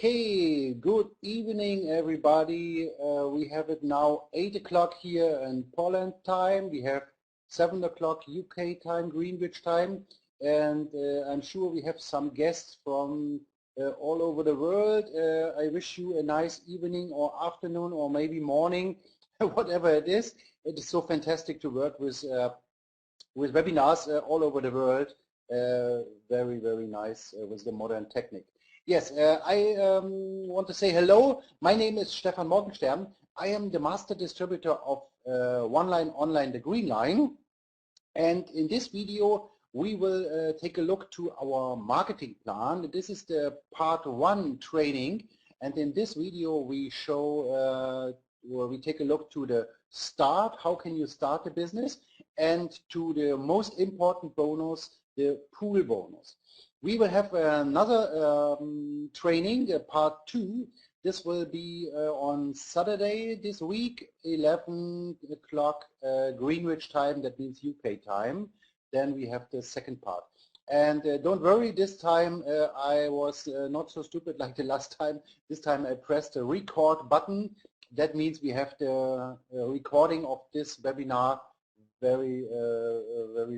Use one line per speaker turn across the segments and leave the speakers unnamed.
Okay, good evening everybody. We have it now 8 o'clock here in Poland time. We have 7 o'clock UK time, Greenwich time, and I'm sure we have some guests from all over the world. I wish you a nice evening or afternoon or maybe morning, whatever it is. It is so fantastic to work with webinars all over the world. Very, very nice with the modern technique. Yes, I want to say hello. My name is Stephan Morgernstern. I am the master distributor of OneLine Online, the Green Line. And in this video, we will take a look to our marketing plan. This is the part 1 training. And in this video, we show, where we take a look to the start, how can you start a business, and to the most important bonus, the pool bonus. We will have another training, part 2. This will be on Saturday this week, 11 o'clock Greenwich time, that means UK time. Then we have the second part. And don't worry, this time I was not so stupid like the last time. This time I pressed the record button. That means we have the recording of this webinar very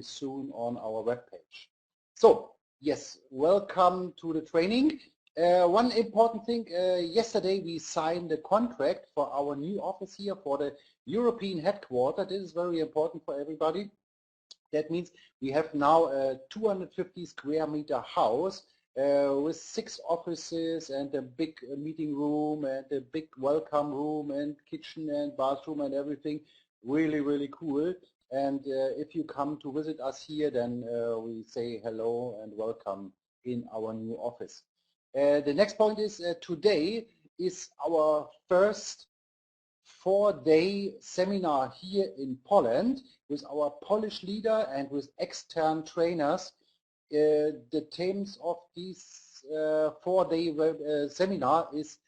soon on our webpage. So, yes, welcome to the training. One important thing, yesterday we signed the contract for our new office here for the European headquarters. This is very important for everybody. That means we have now a 250 square meter house with 6 offices and a big meeting room and a big welcome room and kitchen and bathroom and everything. Really, really cool. And if you come to visit us here, then we say hello and welcome in our new office. The next point is today is our first 4-day seminar here in Poland with our Polish leader and with extern trainers. The themes of this 4-day seminar is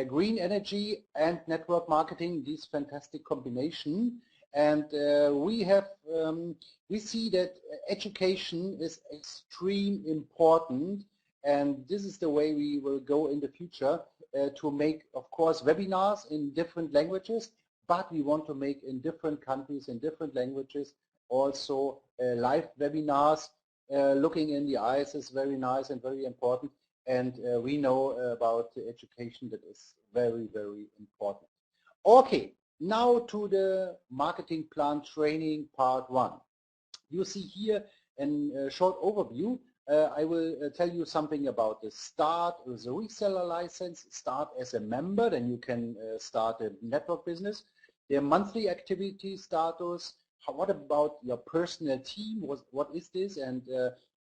green energy and network marketing, this fantastic combination. And we see that education is extremely important, and this is the way we will go in the future to make, of course, webinars in different languages, but we want to make in different countries, in different languages, also live webinars. Looking in the eyes is very nice and very important, and we know about the education that is very, very important. Okay. Now to the marketing plan training part 1. You see here a short overview. I will tell you something about the start with the reseller license, start as a member, then you can start a network business, their monthly activity status, what about your personal team, what is this and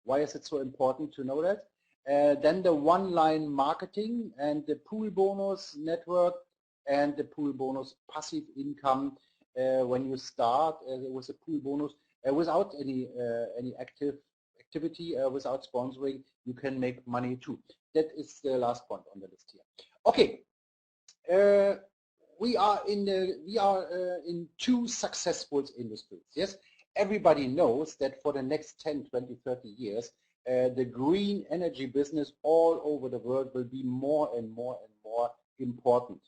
why is it so important to know that. Then the OneLine marketing and the pool bonus network, and the pool bonus passive income when you start with a pool bonus without any activity, without sponsoring, you can make money too. That is the last point on the list here. Okay, we are in 2 successful industries. Yes, everybody knows that for the next 10, 20, 30 years, the green energy business all over the world will be more and more and more important.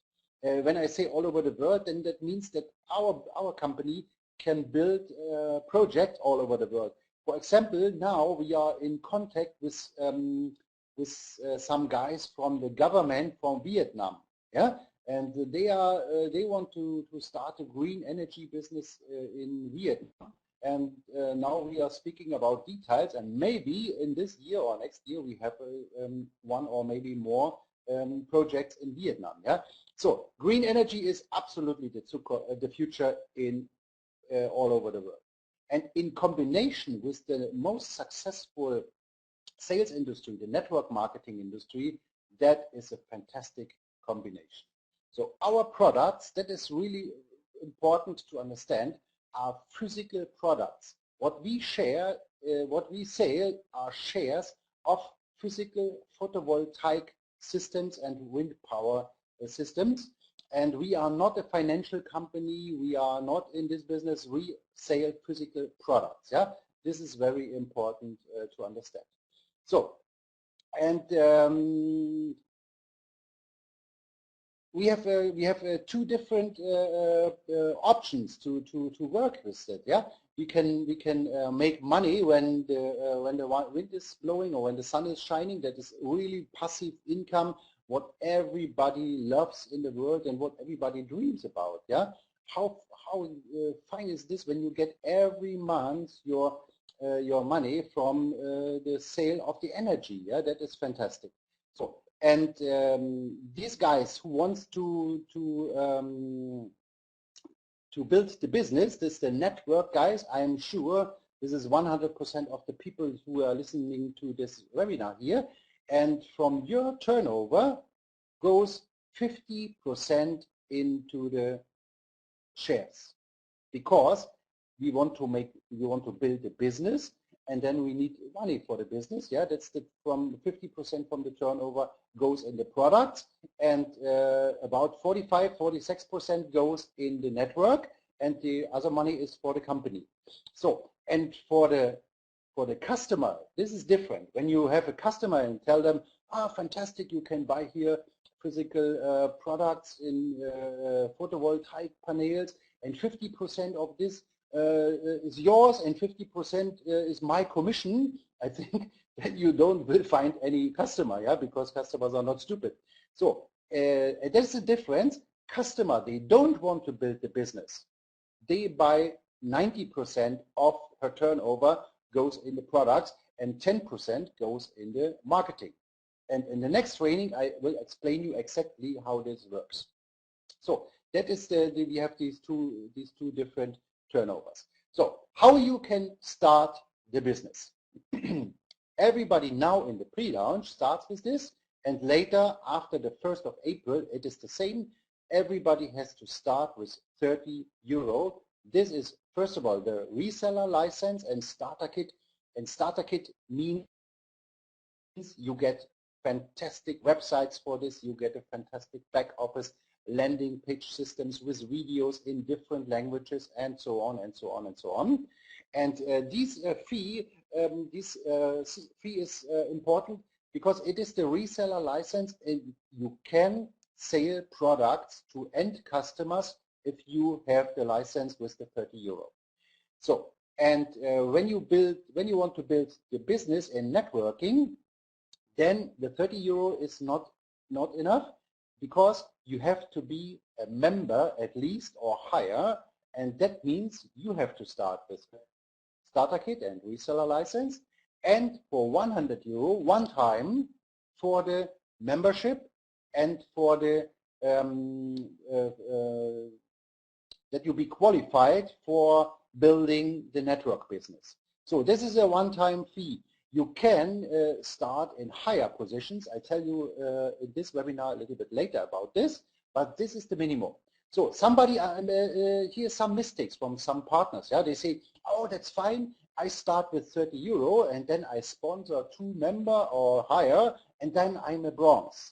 When I say all over the world, then that means that our company can build projects all over the world. For example, now we are in contact with some guys from the government from Vietnam, yeah, and they want to start a green energy business in Vietnam. And now we are speaking about details, and maybe in this year or next year we have one or maybe more projects in Vietnam. Yeah. So green energy is absolutely the future in all over the world. And in combination with the most successful sales industry, the network marketing industry, that is a fantastic combination. So our products, that is really important to understand, are physical products. What we share, what we sell are shares of physical photovoltaic systems and wind power systems, and we are not a financial company. We are not in this business. We sell physical products. Yeah, this is very important to understand. So, and we have two different options to work with it. Yeah, we can make money when the wind is blowing or when the sun is shining. That is really passive income, what everybody loves in the world and what everybody dreams about. Yeah, how fine is this when you get every month your money from the sale of the energy? Yeah, that is fantastic. So. And these guys who wants to build the business, this the network guys, I am sure this is 100% of the people who are listening to this webinar here. And from your turnover goes 50% into the shares, because we want to build a business, and then we need money for the business. Yeah, that's from 50% from the turnover goes in the products, and about 46% goes in the network, and the other money is for the company. So, and for the customer, this is different. When you have a customer and tell them, fantastic, you can buy here physical products in photovoltaic panels, and 50% of this is yours and 50% is my commission, I think that you will find any customer, yeah, because customers are not stupid. So that's the difference. Customer, they don't want to build the business. They buy 90% of her turnover goes in the products and 10% goes in the marketing. And in the next training, I will explain you exactly how this works. So that is we have these two different turnovers. So how you can start the business? Everybody now in the pre-launch starts with this, and later after the 1st of April, it is the same. Everybody has to start with 30 euro. This is first of all the reseller license and starter kit. And starter kit means you get fantastic websites for this, you get a fantastic back office landing page systems with videos in different languages, and so on and so on and so on. And this fee is important because it is the reseller license, and you can sell products to end customers if you have the license with the 30 euro. So, and when you want to build the business in networking, then the 30 euro is not enough, because you have to be a member at least or higher, and that means you have to start with starter kit and reseller license, and for 100 euro one time for the membership and for the that you be qualified for building the network business. So this is a one-time fee. You can start in higher positions. I tell you in this webinar a little bit later about this, but this is the minimum. So somebody, here's some mistakes from some partners. Yeah, they say, oh, that's fine. I start with 30 euro and then I sponsor 2 member or higher, and then I'm a bronze.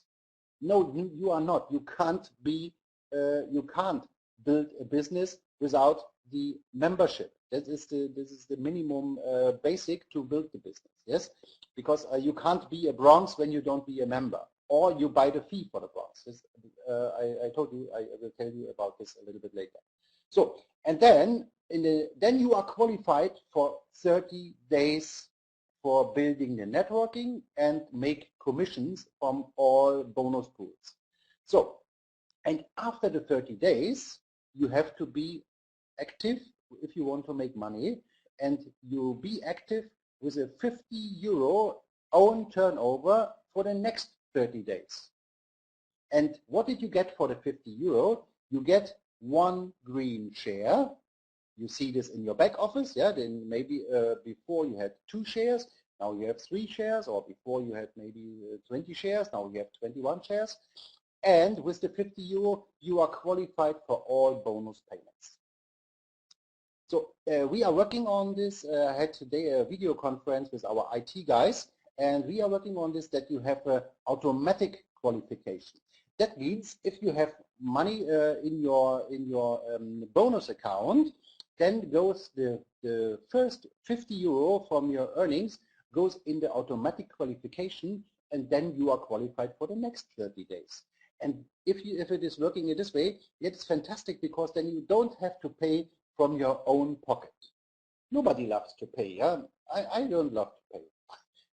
No, you are not. You can't be. You can't build a business without the membership. This is the minimum basic to build the business. Yes, because you can't be a bronze when you don't be a member, or you buy the fee for the bronze. This, I told you. I will tell you about this a little bit later. So, and then then you are qualified for 30 days for building the networking and make commissions from all bonus pools. So, and after the 30 days, you have to be active if you want to make money, and you be active with a 50 euro own turnover for the next 30 days. And what did you get for the 50 euro? You get 1 green share. You see this in your back office, yeah, then maybe before you had 2 shares, now you have 3 shares, or before you had maybe 20 shares, now you have 21 shares. And with the 50 euro, you are qualified for all bonus payments. So we are working on this. I had today a video conference with our IT guys, and we are working on this, that you have an automatic qualification. That means if you have money in your bonus account, then goes the first 50 euro from your earnings goes in the automatic qualification, and then you are qualified for the next 30 days. And if it is working in this way, it's fantastic, because then you don't have to pay from your own pocket. Nobody loves to pay. Yeah? I don't love to pay,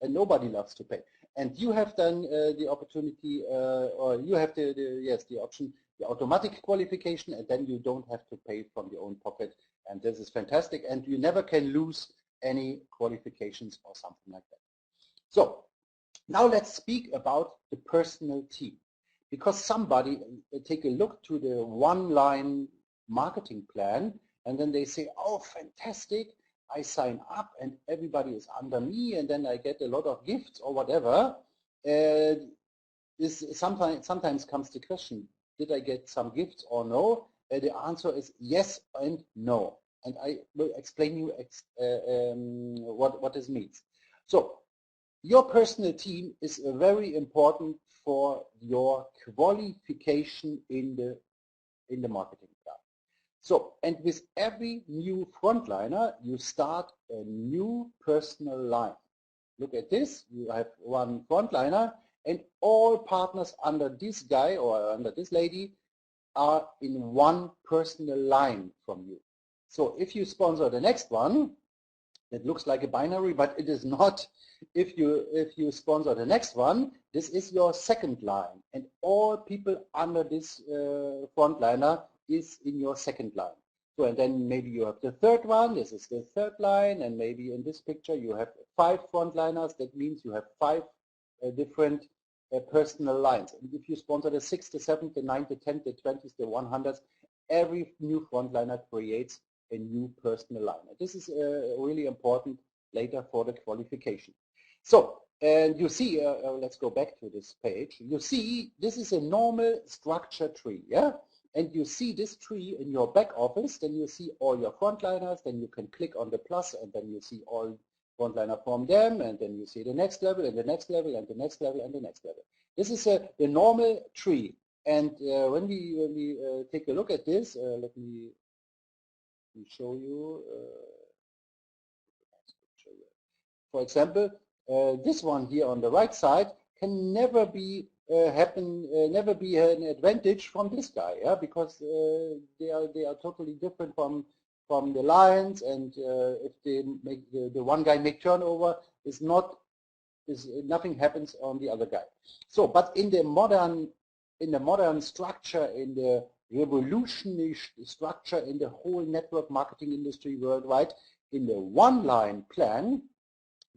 and nobody loves to pay. And you have then the opportunity, or you have the option, the automatic qualification, and then you don't have to pay from your own pocket. And this is fantastic, and you never can lose any qualifications or something like that. So now let's speak about the personal team, because somebody take a look to the one-line marketing plan, and then they say, oh, fantastic, I sign up and everybody is under me, and then I get a lot of gifts or whatever. This sometimes comes the question, did I get some gifts or no? The answer is yes and no, and I will explain you what this means. So your personal team is very important for your qualification in the marketing plan. So, and with every new frontliner, you start a new personal line. Look at this, you have one frontliner, and all partners under this guy or under this lady are in one personal line from you. So if you sponsor the next one, it looks like a binary, but it is not. If you sponsor the next one, this is your second line, and all people under this frontliner is in your second line. So, and then maybe you have the third one, this is the third line, and maybe in this picture you have 5 frontliners. That means you have 5 different personal lines. And if you sponsor the 6th, the 7th, the 9th, the 10th, the 20th, the 100th, every new frontliner creates a new personal line. This is really important later for the qualification. So, and you see, let's go back to this page. You see, this is a normal structure tree, yeah? And you see this tree in your back office, then you see all your frontliners, then you can click on the plus, and then you see all frontliner from them, and then you see the next level, and the next level, and the next level, and the next level. This is the normal tree. And when we take a look at this, let me show you. For example, this one here on the right side can never be never be an advantage from this guy, yeah, because they are totally different from the lines, and if they make the one guy make turnover, nothing happens on the other guy. So, but in the modern structure, in the revolutionary structure in the whole network marketing industry worldwide, in the one-line plan,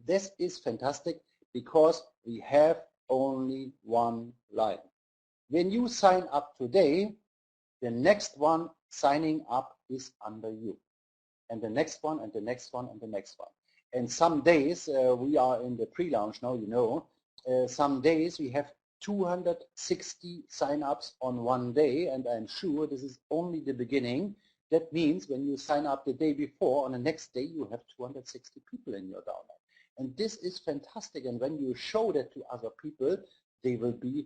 this is fantastic because we have only one line. When you sign up today, the next one signing up is under you, and the next one, and the next one, and the next one. And some days, we are in the pre-launch now, you know, some days we have 260 sign-ups on one day, and I'm sure this is only the beginning. That means when you sign up the day before, on the next day you have 260 people in your downline. And this is fantastic, and when you show that to other people, they will be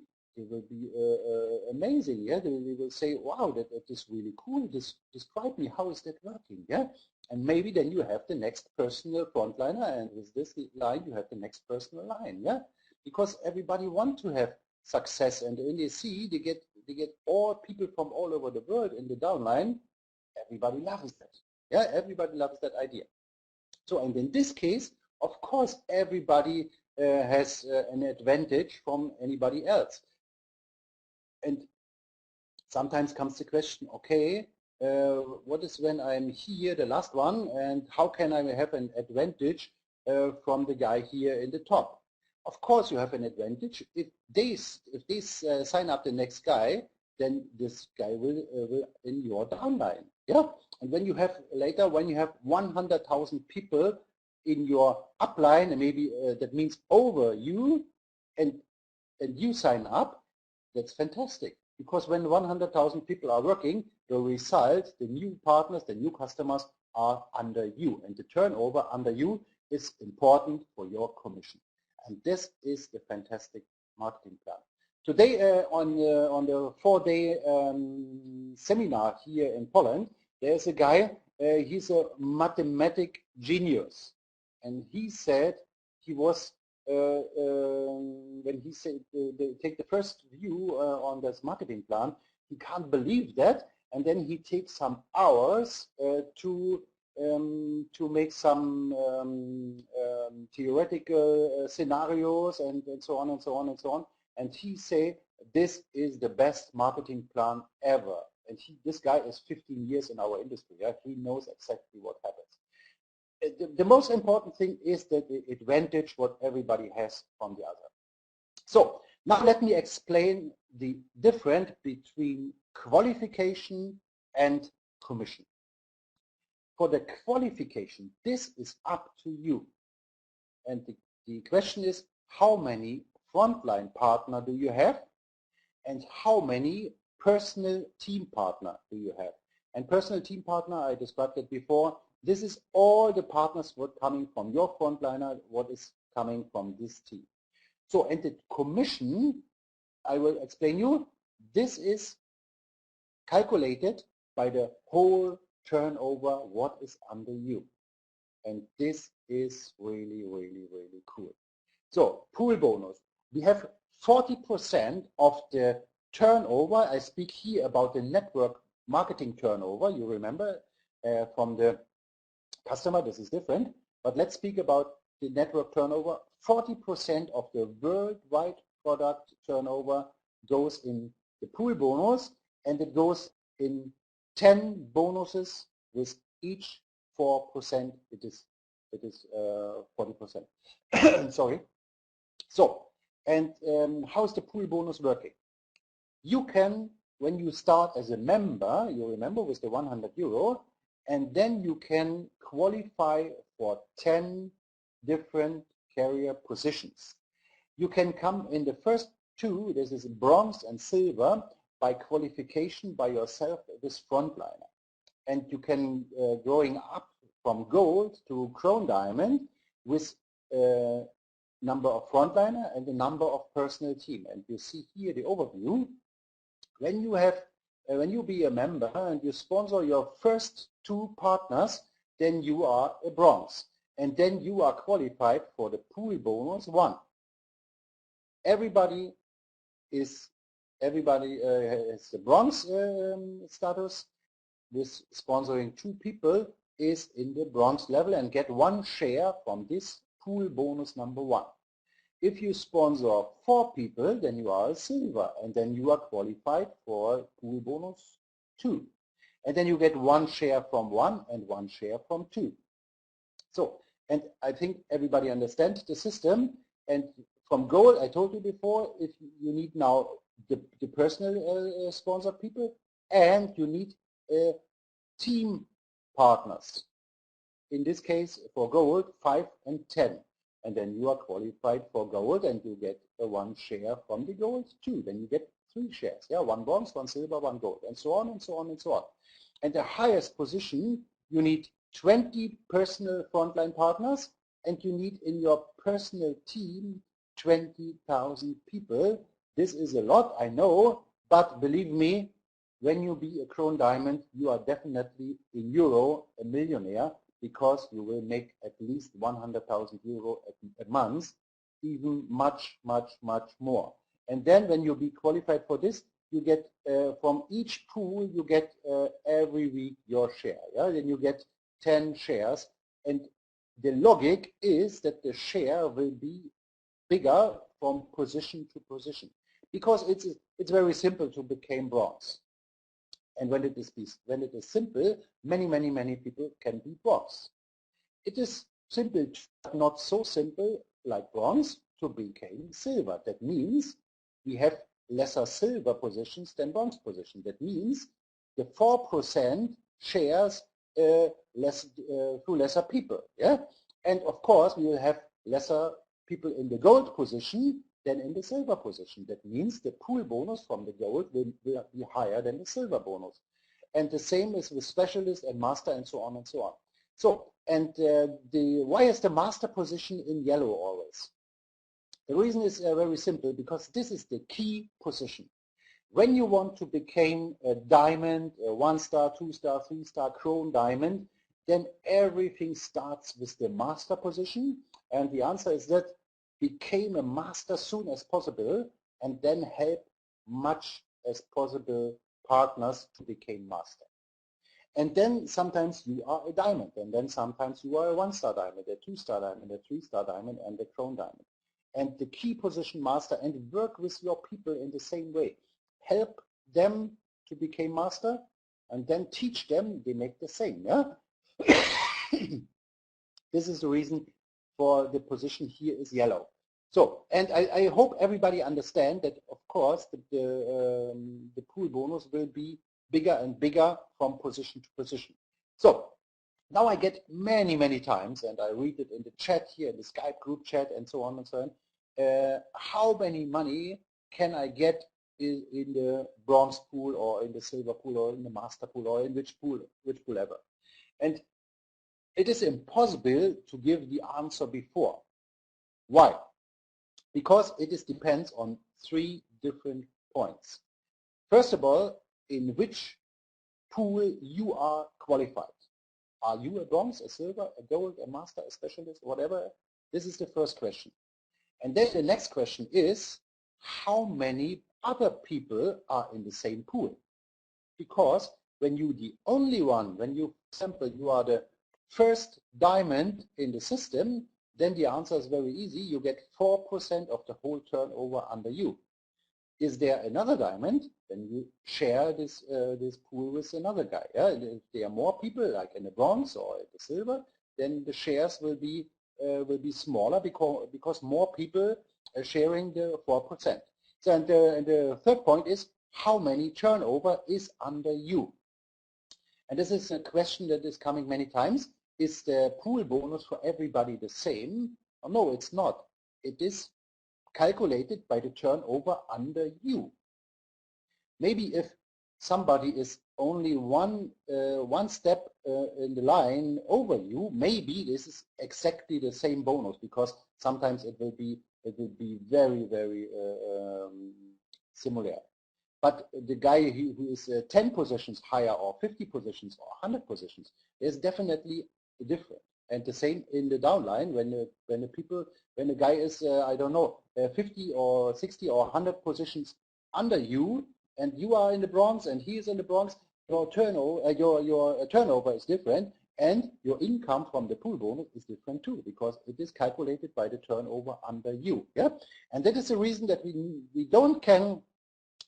amazing, yeah. They will say, wow, that is really cool. Describe me, how is that working, yeah. And maybe then you have the next personal frontliner, and with this line you have the next personal line, yeah. Because everybody wants to have success, and when they see they get all people from all over the world in the downline, everybody loves that, yeah. Everybody loves that idea. So, and in this case, of course, everybody has an advantage from anybody else. And sometimes comes the question, okay, what is when I'm here, the last one, and how can I have an advantage from the guy here in the top? Of course you have an advantage. If they sign up the next guy, then this guy will in your downline, yeah. And when you have later, when you have 100,000 people in your upline, and maybe that means over you, and you sign up, that's fantastic. Because when 100,000 people are working, the result, the new partners, the new customers are under you, and the turnover under you is important for your commission. And this is the fantastic marketing plan. Today on the 4-day seminar here in Poland, there's a guy, he's a mathematic genius. And he said he was when he said they take the first view on this marketing plan, he can't believe that, and then he takes some hours to make some theoretical scenarios and so on and so on and so on, and he say this is the best marketing plan ever. And this guy is 15 years in our industry. Yeah? He knows exactly what happens. The most important thing is that the advantage what everybody has from the other. So now let me explain the difference between qualification and commission. For the qualification, this is up to you. And the question is, how many frontline partner do you have? And how many personal team partner do you have? And personal team partner, I described it before, this is all the partners what coming from your frontliner, what is coming from this team. So, and the commission, I will explain you, this is calculated by the whole turnover, what is under you. And this is really, really, really cool. So, pool bonus. We have 40% of the turnover. I speak here about the network marketing turnover. You remember from the customer, this is different. But let's speak about the network turnover. 40% of the worldwide product turnover goes in the pool bonus, and it goes in 10 bonuses with each 4%. It is 40%. Sorry. So, and how is the pool bonus working? You can, when you start as a member, you remember with the 100 euro, and then you can qualify for 10 different carrier positions. You can come in the first two, this is bronze and silver, by qualification by yourself with frontliner. And you can, growing up from gold to crown diamond with number of frontliner and the number of personal team. And you see here the overview. When you have, when you be a member and you sponsor your first two partners, then you are a bronze, and then you are qualified for the pool bonus 1. Everybody has the bronze status. With sponsoring 2 people is in the bronze level and get 1 share from this pool bonus number 1. If you sponsor 4 people, then you are a silver, and then you are qualified for pool bonus 2. And then you get 1 share from 1 and 1 share from 2. So, and I think everybody understands the system. And from gold, I told you before, if you need now the personal sponsor people, and you need team partners. In this case, for gold, 5 and 10. And then you are qualified for gold, and you get 1 share from the gold too. Then you get 3 shares. Yeah, 1 bronze, 1 silver, 1 gold, and so on and so on and so on. And the highest position, you need 20 personal frontline partners, and you need in your personal team 20,000 people. This is a lot, I know, but believe me, when you be a crown diamond, you are definitely in euro a millionaire, because you will make at least 100,000 euro a month, even much, much, much more. And then when you be qualified for this, you get from each pool, you get every week your share. Yeah? Then you get 10 shares. And the logic is that the share will be bigger from position to position, because it's very simple to become bronze. And when it is simple, many people can be bronze. It is simple, but not so simple like bronze to become silver. That means we have lesser silver positions than bronze positions. That means the 4% shares through lesser people. Yeah, and of course we will have lesser people in the gold position than in the silver position. That means the pool bonus from the gold will be higher than the silver bonus. And the same is with specialist and master and so on and so on. So, and why is the master position in yellow always? The reason is very simple, because this is the key position. When you want to become a diamond, a 1-star, 2-star, 3-star crown diamond, then everything starts with the master position. And the answer is that become a master soon as possible, and then help much as possible partners to become master. And then sometimes you are a diamond, and then sometimes you are a 1-star diamond, a 2-star diamond, a 3-star diamond, and a crown diamond. And the key position master, and work with your people in the same way. Help them to become master, and then teach them, they make the same. Yeah? This is the reason for the position here is yellow. So, and I hope everybody understand that, of course, the pool bonus will be bigger and bigger from position to position. So, now I get many times, and I read it in the chat here, in the Skype group chat, and so on and so on, how many money can I get in the bronze pool, or in the silver pool, or in the master pool, or in which pool ever. And it is impossible to give the answer before. Why? Because it depends on 3 different points. First of all, in which pool you are qualified. Are you a bronze, a silver, a gold, a master, a specialist, whatever? This is the first question. And then the next question is, how many other people are in the same pool? Because when you're the only one, when you, for example, you are the first diamond in the system, then the answer is very easy. You get 4% of the whole turnover under you. Is there another diamond? Then you share this pool with another guy. Yeah? If there are more people, like in the bronze or the silver, then the shares will be smaller because more people are sharing the 4%. So, and the third point is, how many turnover is under you? And this is a question that is coming many times. Is the pool bonus for everybody the same? Oh, no, it's not. It is calculated by the turnover under you. Maybe if somebody is only one step in the line over you, maybe this is exactly the same bonus, because sometimes it will be very similar. But the guy who is 10 positions higher, or 50 positions, or 100 positions, there's definitely a difference. And the same in the downline, when the guy is I don't know, 50 or 60 or 100 positions under you, and you are in the bronze and he is in the bronze, your turnover is different, and your income from the pool bonus is different too, because it is calculated by the turnover under you. Yeah, and that is the reason that we don't can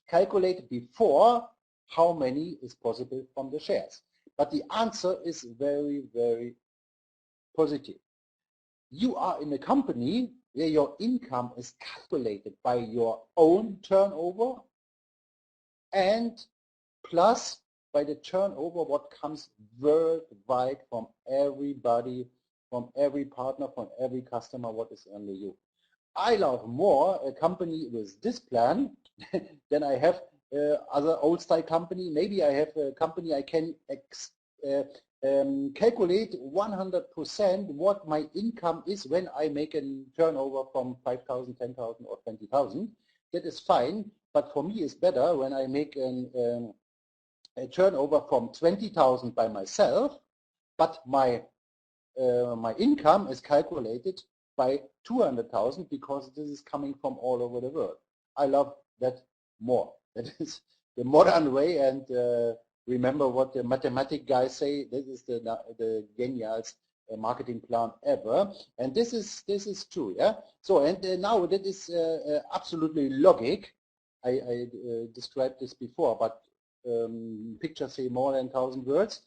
calculate before how many is possible from the shares. But the answer is very positive. You are in a company where your income is calculated by your own turnover and plus by the turnover what comes worldwide from everybody, from every partner, from every customer, what is under you. I love more a company with this plan than I have other old style company. Maybe I have a company I can calculate 100% what my income is when I make a turnover from 5,000, 10,000 or 20,000. That is fine, but for me it's better when I make a turnover from 20,000 by myself, but my income is calculated by 200,000 because this is coming from all over the world. I love that more. That is the modern way, and remember what the mathematic guys say, this is the genius marketing plan ever, and this is true. Yeah. So, and now that is absolutely logic. I described this before, but pictures say more than 1,000 words.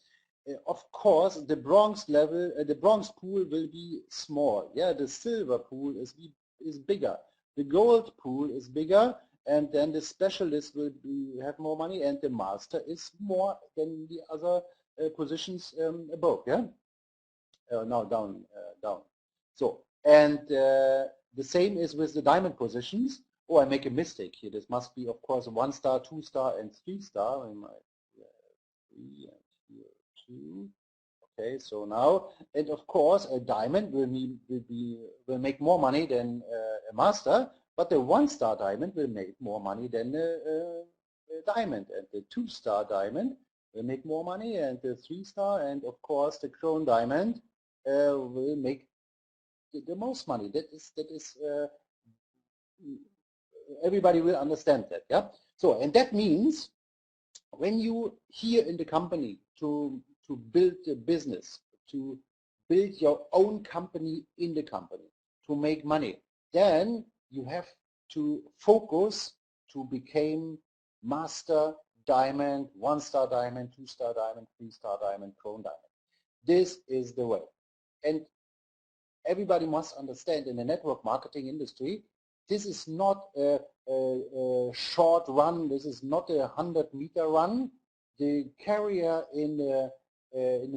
Of course, the bronze level, the bronze pool will be small. Yeah, the silver pool is bigger. The gold pool is bigger, and then the specialist will have more money, and the master is more than the other positions above. Yeah, now down. So, and the same is with the diamond positions. Oh, I make a mistake here. This must be, of course, 1-star, 2-star, and 3-star. Okay, so now, and of course, a diamond will make more money than a master, but the 1-star diamond will make more money than a diamond, and the 2-star diamond will make more money, and the 3-star, and of course, the crown diamond will make the most money. That is everybody will understand that. Yeah. So, and that means when you here in the company to build a business, to build your own company in the company, to make money, then you have to focus to become master diamond, 1-star diamond, 2-star diamond, 3-star diamond, crown diamond. This is the way. And everybody must understand in the network marketing industry, this is not a short run, this is not a 100-meter run. The career in the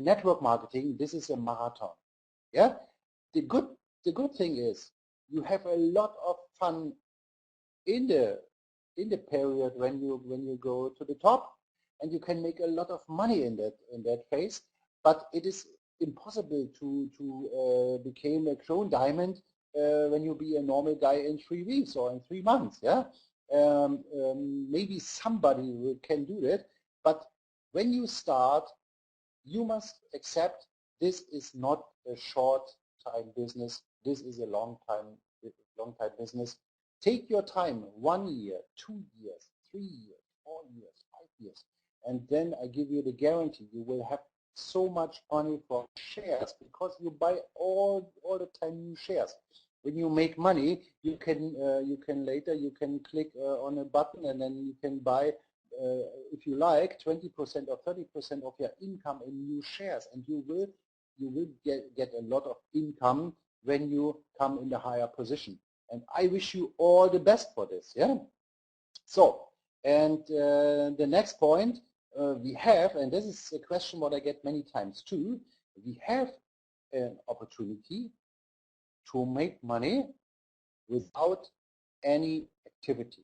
network marketing, this is a marathon. Yeah. The good thing is you have a lot of fun in the period when you go to the top, and you can make a lot of money in that phase. But it is impossible to become a crown diamond when you be a normal guy in 3 weeks or in 3 months. Yeah. Maybe somebody can do that, but when you start, you must accept this is not a short-time business. This is a long-time business. Take your time, 1 year, 2 years, 3 years, 4 years, 5 years, and then I give you the guarantee you will have so much money from shares, because you buy all the time new shares. When you make money, you can later click on a button, and then you can buy, if you like, 20% or 30% of your income in new shares, and you will get a lot of income when you come in the higher position. And I wish you all the best for this. Yeah. So, and the next point we have, and this is a question what I get many times too, we have an opportunity to make money without any activity.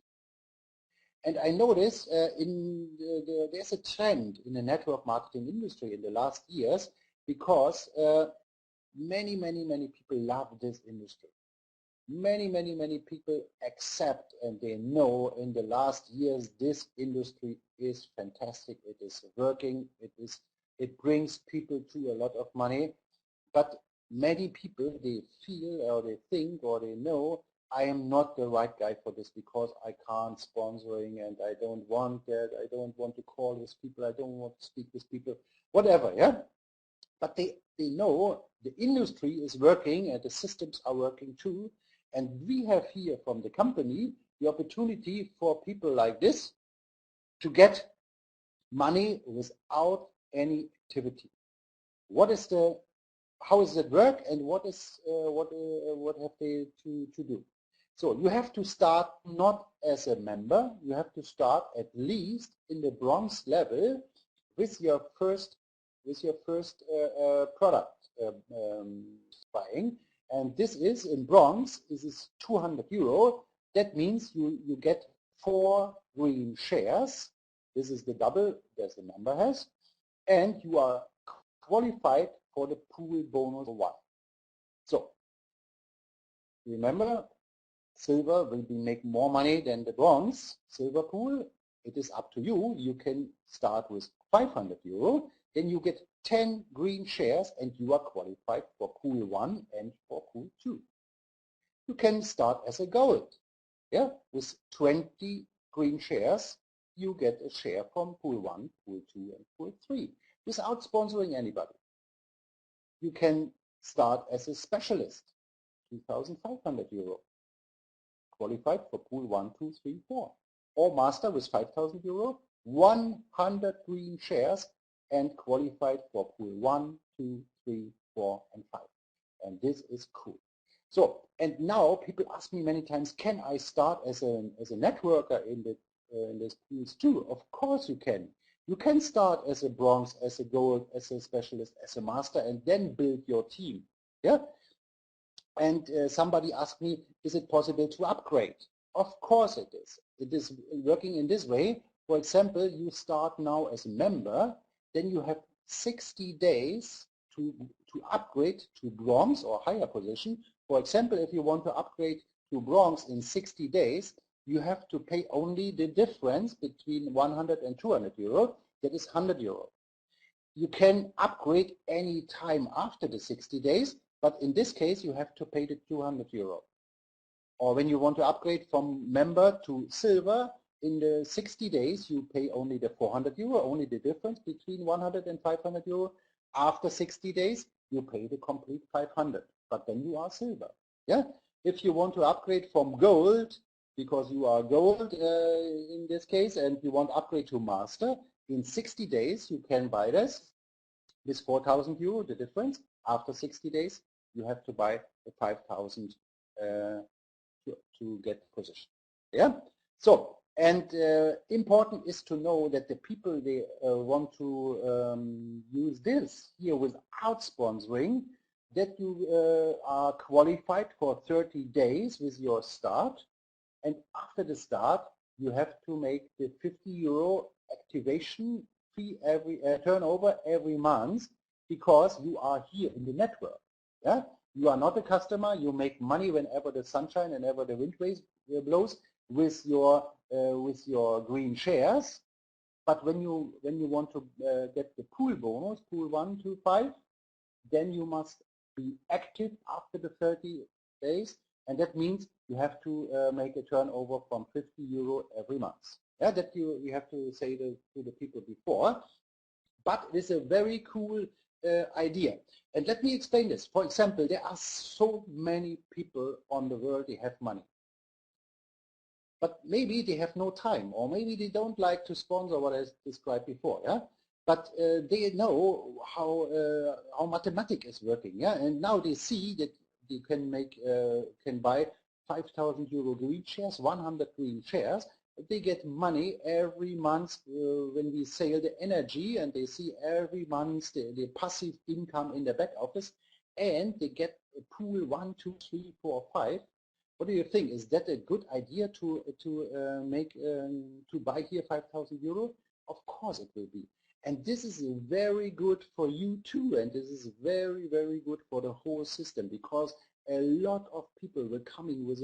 And I notice there's a trend in the network marketing industry in the last years, because many people love this industry. Many people accept, and they know in the last years this industry is fantastic. It is working. It brings people to a lot of money. But many people, they feel or they think or they know, I am not the right guy for this, because I can't sponsoring, and I don't want that. I don't want to call with people. I don't want to speak with people, whatever. Yeah. But they know the industry is working and the systems are working too. And we have here from the company the opportunity for people like this to get money without any activity. How does it work, and what have they to do? So you have to start not as a member. You have to start at least in the bronze level with your first product buying. And this is in bronze, this is 200 euro. That means you get 4 green shares. This is the double that the member has. And you are qualified for the pool bonus 1. So remember, silver will make more money than the bronze silver pool. It is up to you. You can start with 500 euro. Then you get 10 green shares, and you are qualified for pool 1 and for pool 2. You can start as a gold. Yeah, with 20 green shares, you get a share from pool 1, pool 2, and pool 3 without sponsoring anybody. You can start as a specialist, 2,500 euro, qualified for pool 1, 2, 3, 4. Or master with 5,000 euro, 100 green shares, and qualified for pool 1, 2, 3, 4, and 5. And this is cool. So, and now people ask me many times, can I start as a networker in these pools too? Of course you can. You can start as a bronze, as a gold, as a specialist, as a master, and then build your team. Yeah. And somebody asked me, is it possible to upgrade? Of course it is. It is working in this way. For example, you start now as a member, then you have 60 days to upgrade to bronze or higher position. For example, if you want to upgrade to bronze in 60 days, you have to pay only the difference between 100 and 200 euro. That is 100 euro. You can upgrade any time after the 60 days, But in this case, you have to pay the 200 euro. Or when you want to upgrade from member to silver, in the 60 days, you pay only the 400 euro, only the difference between 100 and 500 euro. After 60 days, you pay the complete 500, but then you are silver. Yeah. If you want to upgrade from gold, because you are gold in this case, and you want to upgrade to master, in 60 days, you can buy this with 4,000 euro, the difference. After 60 days, you have to buy the 5,000 to get position. Yeah. So, and important is to know that the people they want to use this here without sponsoring, that you are qualified for 30 days with your start, and after the start you have to make the 50 euro activation fee every turnover every month, because you are here in the network. Yeah, you are not a customer. You make money whenever the sunshine and whenever the wind blows with your green shares. But when you want to get the pool bonus, pool 1 to 5, then you must be active after the 30 days, and that means you have to make a turnover from 50 euro every month. Yeah, that you have to say to the people before. But it is a very cool idea. And let me explain this. For example, there are so many people on the world, they have money. But maybe they have no time, or maybe they don't like to sponsor what I described before. Yeah? But they know how mathematics is working. Yeah? And now they see that they can buy 5,000 euro green shares, 100 green shares. They get money every month when we sell the energy, and they see every month the passive income in the back office, and they get a pool 1, 2, 3, 4, 5. What do you think? Is that a good idea to buy here 5,000 euro? Of course it will be. And this is very good for you too, and this is very, very good for the whole system, because a lot of people will coming with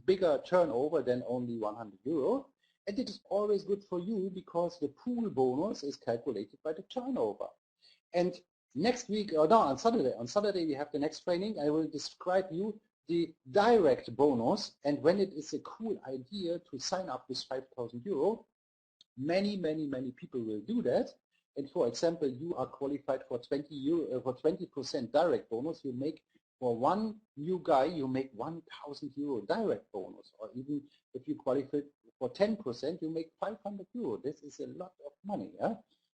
bigger turnover than only 100 euro. And it is always good for you, because the pool bonus is calculated by the turnover. And next week, or no, on Saturday we have the next training. I will describe you the direct bonus, and when it is a cool idea to sign up with 5,000 euro, many people will do that. And for example, you are qualified for 20% direct bonus. You make, for one new guy, you make 1,000 euro direct bonus, or even if you qualify for 10%, you make 500 euro. This is a lot of money. Yeah?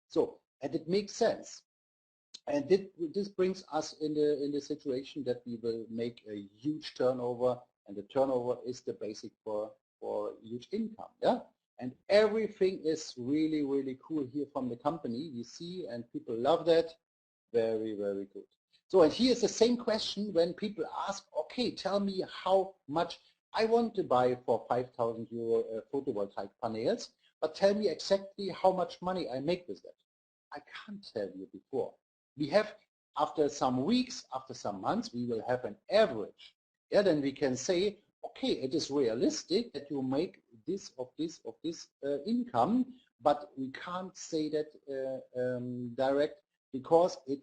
So, and it makes sense. And this brings us in the situation that we will make a huge turnover, and the turnover is the basic for huge income. Yeah, and everything is really, really cool here from the company. You see, and people love that. Very, very good. So, and here's the same question when people ask, okay, tell me how much I want to buy for 5,000 euro photovoltaic panels, but tell me exactly how much money I make with that. I can't tell you before. We have, after some weeks, after some months, we will have an average. Yeah, then we can say, okay, it is realistic that you make this of this income, but we can't say that direct, because it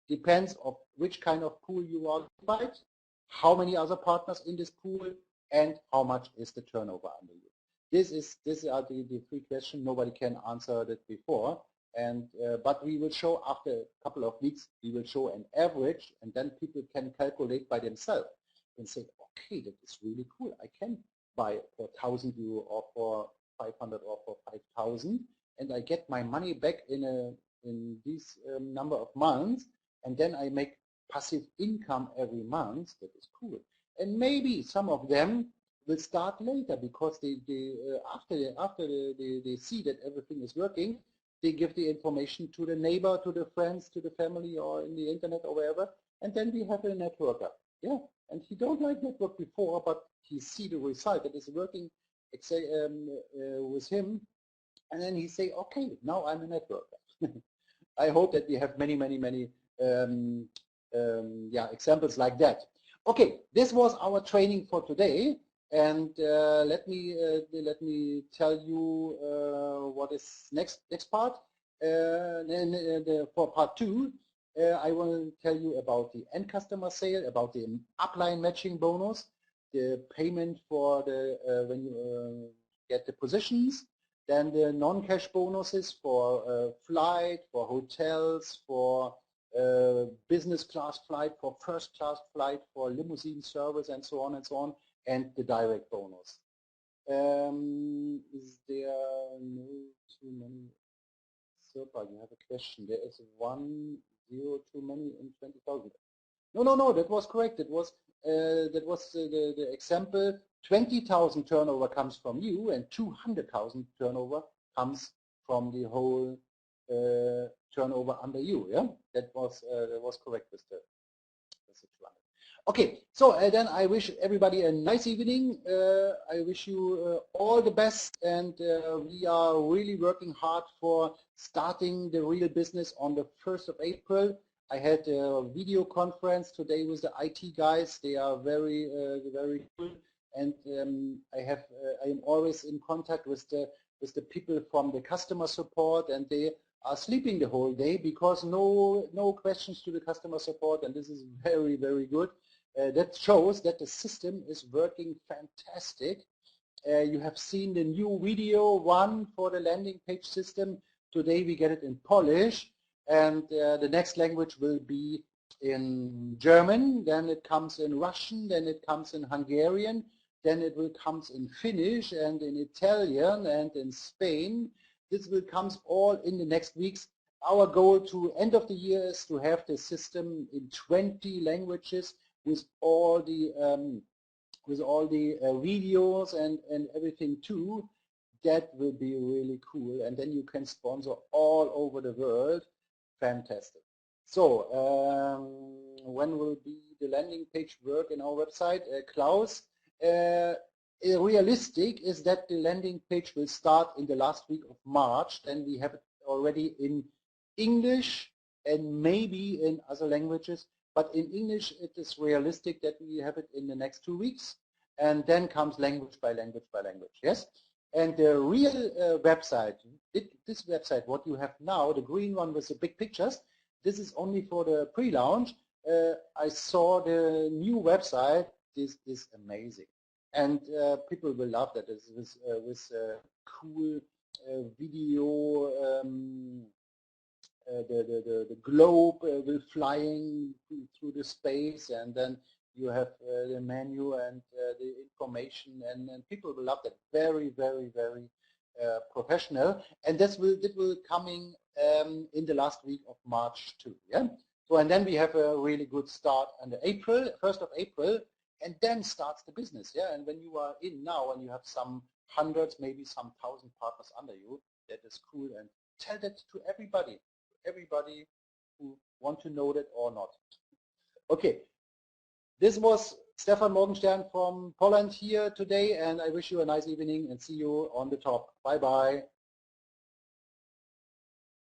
depends on which kind of pool you are occupied, how many other partners in this pool, and how much is the turnover under you. These are the three questions. Nobody can answer that before. And but we will show, after a couple of weeks, we will show an average, and then people can calculate by themselves and say, okay, that is really cool. I can buy for 1,000 euro or for 500 or for 5,000, and I get my money back in this number of months, and then I make passive income every month. That is cool. And maybe some of them will start later, because after they see that everything is working, they give the information to the neighbor, to the friends, to the family, or in the internet or wherever, and then we have a networker. Yeah, and he don't like network before, but he see the result that is working with him, and then he say, okay, now I'm a networker. I hope that we have many examples like that. Okay, this was our training for today. And let me tell you what is next part. For part 2, I will tell you about the end customer sale, about the upline matching bonus, the payment for the when you get the positions, then the non-cash bonuses for flight, for hotels, for business class flight, for first class flight, for limousine service, and so on and so on, and the direct bonus. Is there no too many? Serpa, you have a question. There is 1 0 too many in 20,000. No, that was correct. That was the example. 20,000 turnover comes from you, and 200,000 turnover comes from the whole turnover under you. Yeah, that was correct with the 200. Okay, so then I wish everybody a nice evening. I wish you all the best, and we are really working hard for starting the real business on the 1st of April. I had a video conference today with the IT guys. They are very cool, and I am always in contact with the people from the customer support, and they are sleeping the whole day because no questions to the customer support, and this is very good. That shows that the system is working fantastic. You have seen the new video one for the landing page system. Today we get it in Polish, and the next language will be in German, then it comes in Russian, then it comes in Hungarian, then it will comes in Finnish and in Italian and in Spain. This will comes all in the next weeks. Our goal to end of the year is to have the system in 20 languages with all the videos and everything too. That will be really cool, and then you can sponsor all over the world. Fantastic. So when will be the landing page work in our website? Klaus, realistic is that the landing page will start in the last week of March. Then we have it already in English and maybe in other languages. But in English, it is realistic that we have it in the next 2 weeks, and then comes language by language by language. Yes, and the real website, this website, what you have now, the green one with the big pictures, this is only for the pre-launch. I saw the new website. This is amazing, and people will love that. This is with cool video. The globe will flying through the space, and then you have the menu and the information, and people will love that. Very professional, and this will coming in the last week of March too. Yeah. So and then we have a really good start on the 1st of April, and then starts the business. Yeah. And when you are in now and you have some hundreds, maybe some 1,000 partners under you, that is cool, and tell that to everybody who want to know that or not. Okay, this was Stephan Morgernstern from Poland here today, and I wish you a nice evening and see you on the top. Bye bye.